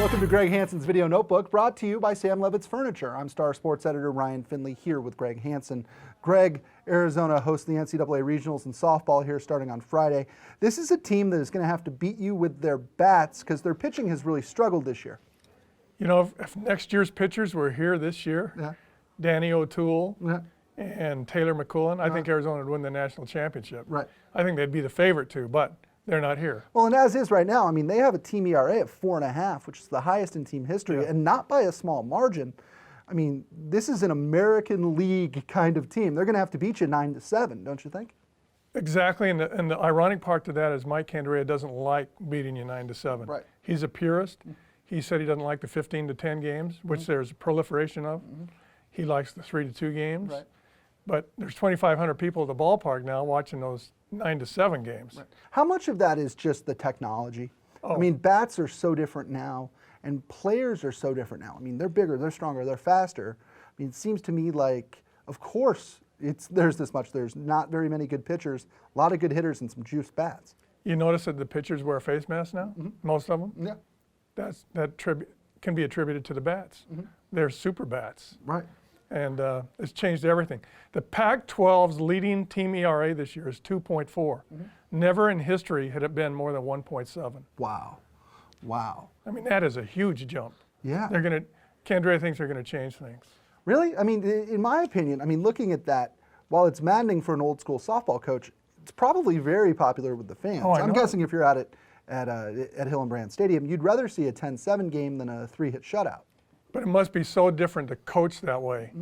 Welcome to Greg Hansen's Video Notebook, brought to you by Sam Levitt's Furniture. I'm Star Sports Editor Ryan Finley here with Greg Hansen. Greg, Arizona hosts the NCAA Regionals in softball here starting on Friday. This is a team that is going to have to beat you with their bats because their pitching has really struggled this year. You know, if next year's pitchers were here this year, Danny O'Toole and Taylor McCullen, I think Arizona would win the national championship. Right. I think they'd be the favorite to, but they're not here. Well, and as is right now, I mean, they have a team ERA of 4.5, which is the highest in team history, and not by a small margin. I mean, this is an American League kind of team. They're going to have to beat you 9-7, don't you think? Exactly, and the ironic part to that is Mike Candrea doesn't like beating you 9-7. Right. He's a purist. He said he doesn't like the 15-10 games, which there's a proliferation of. He likes the 3-2 games. Right. But there's 2,500 people at the ballpark now watching those 9-7 games. Right. How much of that is just the technology? I mean, bats are so different now, and players are so different now. I mean, they're bigger, they're stronger, they're faster. I mean, it seems to me like, of course, there's this much. There's not very many good pitchers, a lot of good hitters, and some juiced bats. You notice that the pitchers wear face masks now, most of them? Yeah. That can be attributed to the bats. They're super bats. Right. And it's changed everything. The Pac-12's leading team ERA this year is 2.4. Never in history had it been more than 1.7. Wow. Wow. I mean, that is a huge jump. Yeah. Candrea thinks they're going to change things. Really? I mean, in my opinion, I mean, looking at that, while it's maddening for an old school softball coach, it's probably very popular with the fans. Oh, I know. I'm guessing if you're at Hillenbrand Stadium, you'd rather see a 10-7 game than a 3-hit shutout. But it must be so different to coach that way,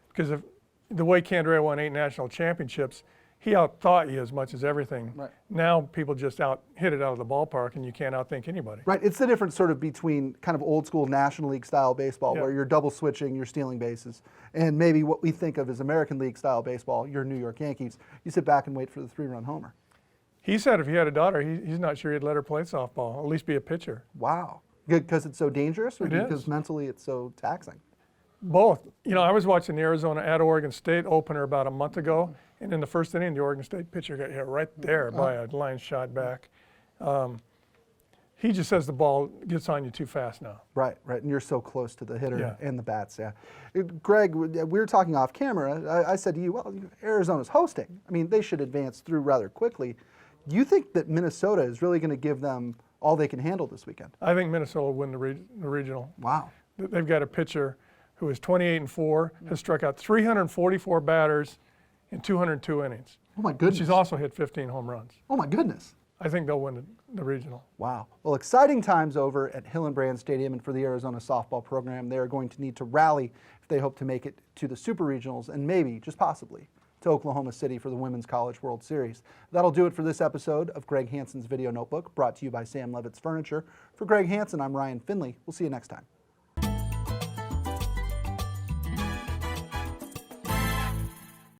because of the way Candrea won 8 national championships, he outthought you as much as everything. Right. Now people just hit it out of the ballpark, and you can't outthink anybody. Right. It's the difference sort of between kind of old school National League style baseball, where you're double switching, you're stealing bases, and maybe what we think of as American League style baseball, you're New York Yankees. You sit back and wait for the 3-run homer. He said if he had a daughter, he's not sure he'd let her play softball, at least be a pitcher. Wow. Good, because it's so dangerous, or because is. mentally it's so taxing? Both. You know, I was watching the Arizona at Oregon State opener about a month ago, and in the first inning, the Oregon State pitcher got hit right there by a line shot back. He just says the ball gets on you too fast now. Right, right, and you're so close to the hitter and the bats, Greg, we were talking off camera. I said to you, well, Arizona's hosting. I mean, they should advance through rather quickly. Do you think that Minnesota is really going to give them all they can handle this weekend? I think Minnesota will win the regional. Wow. They've got a pitcher who is 28-4, has struck out 344 batters in 202 innings. Oh my goodness. She's also hit 15 home runs. Oh my goodness. I think they'll win the regional. Wow. Well, exciting times over at Hillenbrand Stadium, and for the Arizona softball program, they are going to need to rally if they hope to make it to the Super Regionals and maybe, just possibly, to Oklahoma City for the Women's College World Series. That'll do it for this episode of Greg Hansen's Video Notebook, brought to you by Sam Levitt's Furniture. For Greg Hansen, I'm Ryan Finley. We'll see you next time.